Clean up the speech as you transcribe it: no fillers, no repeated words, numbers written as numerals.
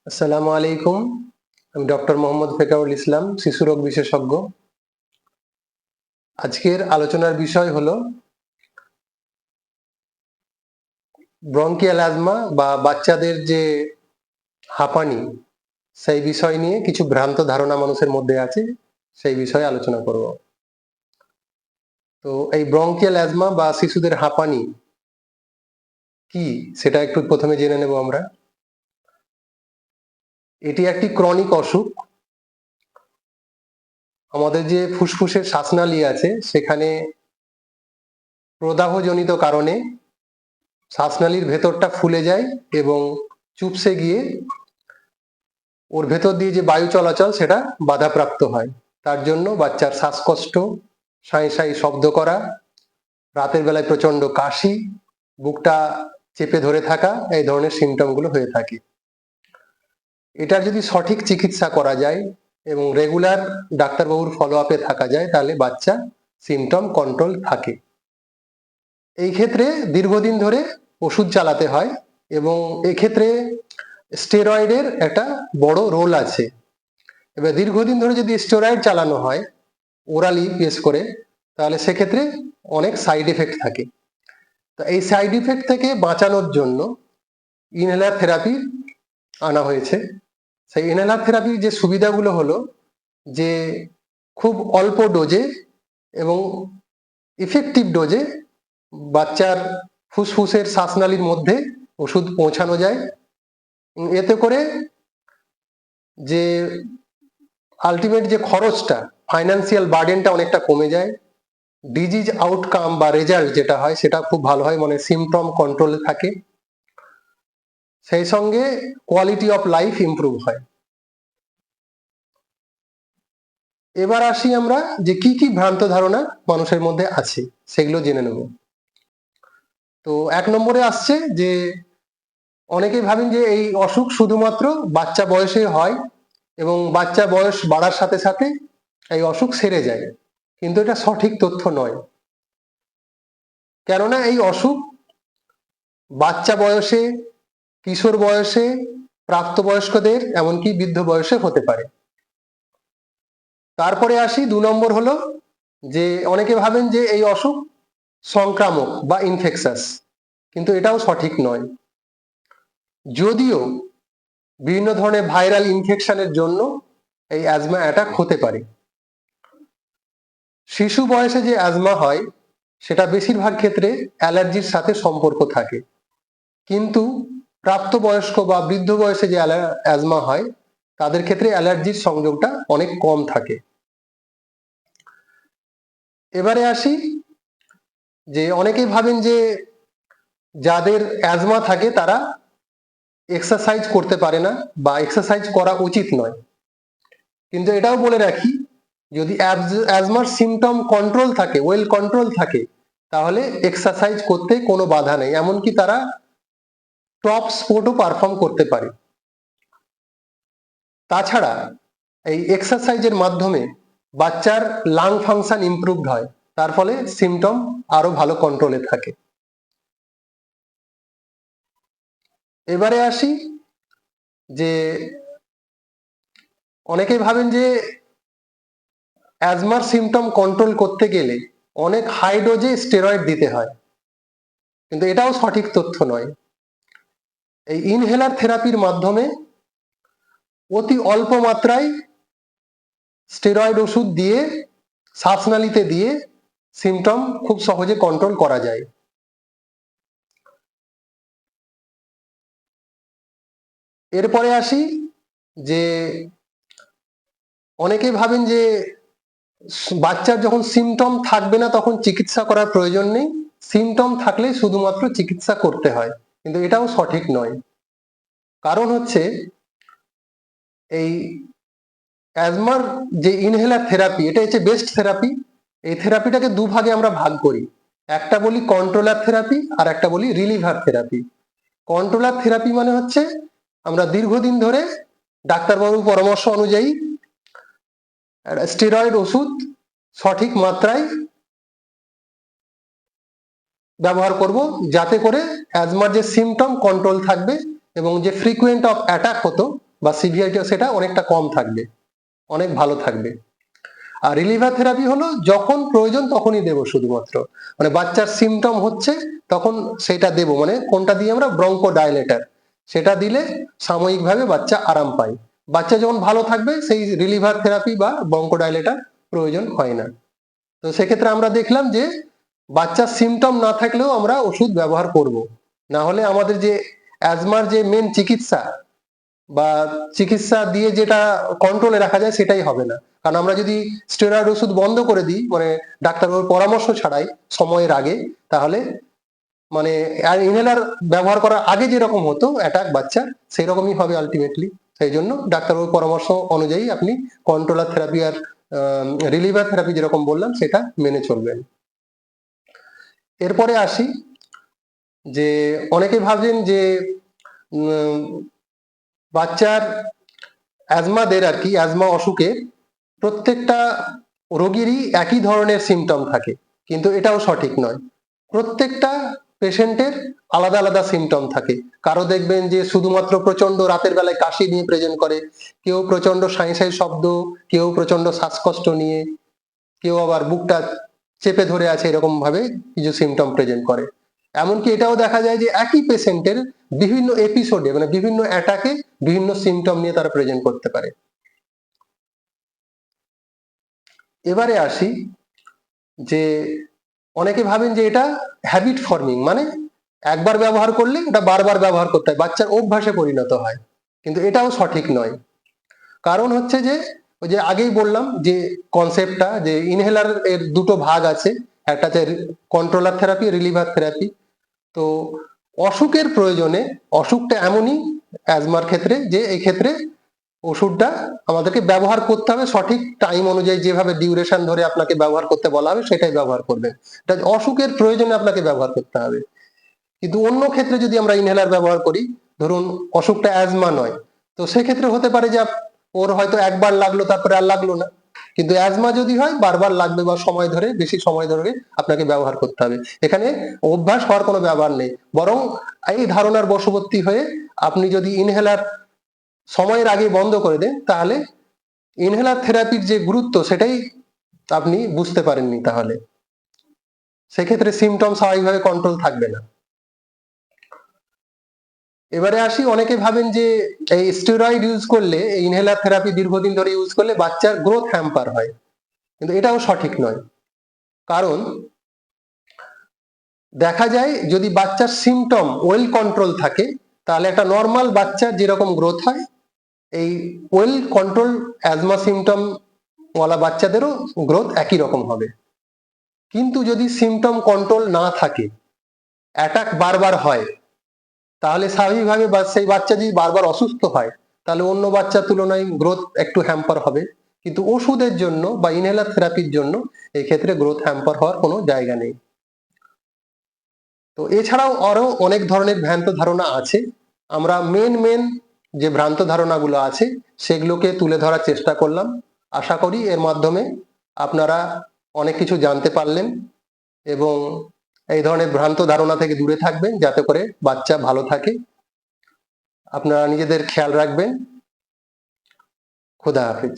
আসসালামু আলাইকুম। আমি ডক্টর মোহাম্মদ ফেকাউল ইসলাম, শিশুরোগ বিশেষজ্ঞ। আজকের আলোচনার বিষয় হলো ব্রঙ্কিয়াল অ্যাজমা বা বাচ্চাদের যে হাঁপানি, সেই বিষয় নিয়ে কিছু ভ্রান্ত ধারণা মানুষের মধ্যে আছে, সেই বিষয়ে আলোচনা করব। তো এই ব্রঙ্কিয়াল অ্যাজমা বা শিশুদের হাঁপানি কি, সেটা একটু প্রথমে জেনে নেব আমরা। এটি একটি ক্রনিক অসুখ। আমাদের যে ফুসফুসের শ্বাসনালী আছে, সেখানে প্রদাহজনিত কারণে শ্বাসনালীর ভেতরটা ফুলে যায় এবং চুপসে গিয়ে ওর ভেতর দিয়ে যে বায়ু চলাচল সেটা বাধাপ্রাপ্ত হয়। তার জন্য বাচ্চার শ্বাসকষ্ট, সাঁই সাঁই শব্দ করা, রাতের বেলায় প্রচন্ড কাশি, বুকটা চেপে ধরে থাকা, এই ধরনের সিমটমগুলো হয়ে থাকে। এটার যদি সঠিক চিকিৎসা করা যায় এবং রেগুলার ডাক্তারবাবুর ফলো আপে থাকা যায়, তাহলে বাচ্চা সিমটম কন্ট্রোল থাকে। এই ক্ষেত্রে দীর্ঘদিন ধরে ওষুধ চালাতে হয় এবং এক্ষেত্রে স্টেরয়েডের একটা বড় রোল আছে। এবার দীর্ঘদিন ধরে যদি স্টেরয়েড চালানো হয় ওরালি বেস করে, তাহলে সেক্ষেত্রে অনেক সাইড এফেক্ট থাকে। তো এই সাইড এফেক্ট থেকে বাঁচানোর জন্য ইনহেলার থেরাপি আনা হয়েছে। সেই ইনহেলার থেরাপির যে সুবিধাগুলো হলো যে খুব অল্প ডোজে এবং ইফেক্টিভ ডোজে বাচ্চার ফুসফুসের শ্বাসনালীর মধ্যে ওষুধ পৌঁছানো যায়। এতে করে যে আলটিমেট যে খরচটা, ফাইন্যান্সিয়াল বার্ডেনটা অনেকটা কমে যায়। ডিজিজ আউটকাম বা রেজাল্ট যেটা হয় সেটা খুব ভালো হয়, মানে সিমটম কন্ট্রোলে থাকে। সেই সঙ্গে কোয়ালিটি অফ লাইফ ইমপ্রুভ হয়। এবার আসি আমরা যে কি কি ভ্রান্ত ধারণা মানুষের মধ্যে আছে, সেগুলো জেনে নেব। তো 1 নম্বরে আসছে যে অনেকেই ভাবেন যে এই অসুখ শুধুমাত্র বাচ্চা বয়সে হয় এবং বাচ্চা বয়স বাড়ার সাথে সাথে এই অসুখ সেরে যায়, কিন্তু এটা সঠিক তথ্য নয়। কেননা এই অসুখ বাচ্চা বয়সে, কিশোর বয়সে, প্রাপ্তবয়স্কদের, এমনকি বৃদ্ধ বয়সে হতে পারে। তারপরে আসি 2 নম্বর হলো যে অনেকে ভাবেন যে এই অসুখ সংক্রামক বা ইনফেকশাস, কিন্তু এটাও সঠিক নয়। যদিও বিভিন্ন ধরনের ভাইরাল ইনফেকশনের জন্য এই অ্যাজমা অ্যাটাক হতে পারে। শিশু বয়সে যে অ্যাজমা হয় সেটা বেশিরভাগ ক্ষেত্রে অ্যালার্জির সাথে সম্পর্ক থাকে, কিন্তু প্রাপ্তবয়স্ক বা বৃদ্ধ বয়সে যে অ্যাজমা হয় তাদের ক্ষেত্রে অ্যালার্জির সংযোগটা অনেক কম থাকে। এবারে আসি যে অনেকেই ভাবেন যে যাদের অ্যাজমা থাকে তারা এক্সারসাইজ করতে পারে না বা এক্সারসাইজ করা উচিত নয়, কিন্তু এটাও বলে রাখি যদি অ্যাজমার সিমটম কন্ট্রোল থাকে, ওয়েল কন্ট্রোল থাকে, তাহলে এক্সারসাইজ করতে কোনো বাধা নেই, এমনকি তারা টপ স্পোর্টও পারফর্ম করতে পারে। তাছাড়া এই এক্সারসাইজের মাধ্যমে বাচ্চার লাং ফাংশন ইমপ্রুভড হয়, তার ফলে সিমটম আরো ভালো কন্ট্রোলে থাকে। এবারে আসি যে অনেকেই ভাবেন যে অ্যাজমার সিমটম কন্ট্রোল করতে গেলে অনেক হাই ডোজে স্টেরয়েড দিতে হয়, কিন্তু এটাও সঠিক তথ্য নয়। এই ইনহেলার থেরাপির মাধ্যমে অতি অল্প মাত্রায় স্টেরয়েড ওষুধ দিয়ে শ্বাসনালীতে দিয়ে সিমটম খুব সহজে কন্ট্রোল করা যায়। এরপরে আসি যে অনেকে ভাবেন যে বাচ্চার যখন সিমটম থাকবে না তখন চিকিৎসা করার প্রয়োজন নেই, সিমটম থাকলে শুধুমাত্র চিকিৎসা করতে হয়, কিন্তু এটাও সঠিক নয়। কারণ হচ্ছে এই অ্যাজমার যে ইনহেলার থেরাপি, এটা হচ্ছে বেস্ট থেরাপি। এই থেরাপিটাকে দুভাগে আমরা ভাগ করি, একটা বলি কন্ট্রোলার থেরাপি আর একটা বলি রিলিভার থেরাপি। কন্ট্রোলার থেরাপি মানে হচ্ছে আমরা দীর্ঘদিন ধরে ডাক্তারবাবুর পরামর্শ অনুযায়ী স্টেরয়েড ওষুধ সঠিক মাত্রায় ব্যবহার করব, যাতে করে অ্যাজমার যে সিমটম কন্ট্রোল থাকবে এবং যে ফ্রিকুয়েন্ট অফ অ্যাটাক হতো বা সিভিয়ারিটি সেটা অনেকটা কম থাকবে, অনেক ভালো থাকবে। আর রিলিভার থেরাপি হলো যখন প্রয়োজন তখনই দেব, শুধুমাত্র মানে বাচ্চার সিমটম হচ্ছে তখন সেটা দেব, মানে কোনটা দিয়ে আমরা ব্রঙ্কো ডাইলেটার, সেটা দিলে সাময়িকভাবে বাচ্চা আরাম পায়। বাচ্চা যখন ভালো থাকবে সেই রিলিভার থেরাপি বা ব্রঙ্কো ডাইলেটার প্রয়োজন হয় না। তো সেক্ষেত্রে আমরা দেখলাম যে বাচ্চার সিমটম না থাকলেও আমরা ওষুধ ব্যবহার করব, না হলে আমাদের যে অ্যাজমার যে মেন চিকিৎসা বা চিকিৎসা দিয়ে যেটা কন্ট্রোলে রাখা যায় সেটাই হবে না। কারণ আমরা যদি স্টেরয়েড ওষুধ বন্ধ করে দিই, মানে ডাক্তারবাবুর পরামর্শ ছাড়াই সময়ের আগে, তাহলে মানে ইনহেলার ব্যবহার করার আগে যেরকম হতো অ্যাটাক বাচ্চার, সেই রকমই হবে আলটিমেটলি। সেই জন্য ডাক্তারবাবুর পরামর্শ অনুযায়ী আপনি কন্ট্রোলার থেরাপি আর রিলিভার থেরাপি যেরকম বললাম সেটা মেনে চলবেন। এরপরে আসি যে অনেকে ভাবছেন যে বাচ্চার অ্যাজমাদের আর কি, অ্যাজমা অসুখের প্রত্যেকটা রোগীরই একই ধরনের সিমটম থাকে, কিন্তু এটাও সঠিক নয়। প্রত্যেকটা পেশেন্টের আলাদা আলাদা সিমটম থাকে। কারো দেখবেন যে শুধুমাত্র প্রচন্ড রাতের বেলায় কাশি নিয়ে প্রেজেন্ট করে, কেউ প্রচন্ড সাঁই সাঁই শব্দ, কেউ প্রচন্ড শ্বাসকষ্ট নিয়ে, কেউ আবার বুকটা চেপে ধরে আছে, এরকম ভাবে কিছু সিমটম প্রেজেন্ট করে। এমনকি এটাও দেখা যায় যে একই পেশেন্টের বিভিন্ন এপিসোডে মানে বিভিন্ন অ্যাটাকে বিভিন্ন সিমটম নিয়ে তারা প্রেজেন্ট করতে পারে। এবারে আসি যে অনেকে ভাবেন যে এটা হ্যাবিট ফর্মিং, মানে একবার ব্যবহার করলে এটা বারবার ব্যবহার করতে হয়, বাচ্চার অভ্যাসে পরিণত হয়, কিন্তু এটাও সঠিক নয়। কারণ হচ্ছে যে ওই যে আগেই বললাম যে কনসেপ্টটা, যে ইনহেলার এর দুটো ভাগ আছে, একটা হচ্ছে কন্ট্রোলার থেরাপি, রিলিভার থেরাপি। তো অসুখের প্রয়োজনে, অসুখটা এমনই অ্যাজমার ক্ষেত্রে যে এই ক্ষেত্রে ওষুধটা আমাদেরকে ব্যবহার করতে হবে সঠিক টাইম অনুযায়ী, যেভাবে ডিউরেশন ধরে আপনাকে ব্যবহার করতে বলা হবে সেটাই ব্যবহার করবেন। এটা অসুখের প্রয়োজনে আপনাকে ব্যবহার করতে হবে। কিন্তু অন্য ক্ষেত্রে যদি আমরা ইনহেলার ব্যবহার করি, ধরুন অসুখটা অ্যাজমা নয়, তো সেক্ষেত্রে হতে পারে যে ওর হয়তো একবার লাগলো তারপরে আর লাগলো না, কিন্তু অ্যাজমা যদি হয় বারবার লাগবে বা সময় ধরে, বেশি সময় ধরে আপনাকে ব্যবহার করতে হবে। এখানে অভ্যাস হওয়ার কোনো ব্যাপার নেই, বরং এই ধারণার বশবর্তী হয়ে আপনি যদি ইনহেলার সময়ের আগে বন্ধ করে দেন, তাহলে ইনহেলার থেরাপির যে গুরুত্ব সেটাই আপনি বুঝতে পারেননি, তাহলে সেক্ষেত্রে সিমটম স্বাভাবিকভাবে কন্ট্রোল থাকবে না। এবারে আসি, অনেকে ভাবেন যে এই স্টেরয়েড ইউজ করলে, ইনহেলার থেরাপি দীর্ঘদিন ধরে ইউজ করলে বাচ্চার গ্রোথ হ্যাম্পার হয়, কিন্তু এটাও সঠিক নয়। কারণ দেখা যায় যদি বাচ্চার সিমটম ওয়েল কন্ট্রোল থাকে, তাহলে একটা নর্মাল বাচ্চার যেরকম গ্রোথ হয়, এই ওয়েল কন্ট্রোল অ্যাজমা সিমটম ওয়ালা বাচ্চাদেরও গ্রোথ একই রকম হবে। কিন্তু যদি সিমটম কন্ট্রোল না থাকে, অ্যাটাক বারবার হয়, তাহলে স্বাভাবিকভাবে সেই বাচ্চা যদি বারবার অসুস্থ হয়, তাহলে অন্য বাচ্চার তুলনায় গ্রোথ একটু হ্যাম্পার হবে। কিন্তু ওষুধের জন্য বা ইনহেলার থেরাপির জন্য এই ক্ষেত্রে গ্রোথ হ্যাম্পার হওয়ার কোনো জায়গা নেই। তো এছাড়াও আরো অনেক ধরনের ভ্রান্ত ধারণা আছে। আমরা মেন যে ভ্রান্ত ধারণাগুলো আছে সেগুলোকে তুলে ধরার চেষ্টা করলাম। আশা করি এর মাধ্যমে আপনারা অনেক কিছু জানতে পারলেন এবং এই ধরনের ভ্রান্ত ধারণা থেকে দূরে থাকবেন, যাতে করে বাচ্চা ভালো থাকে। আপনারা নিজেদের খেয়াল রাখবেন। খোদা হাফেজ।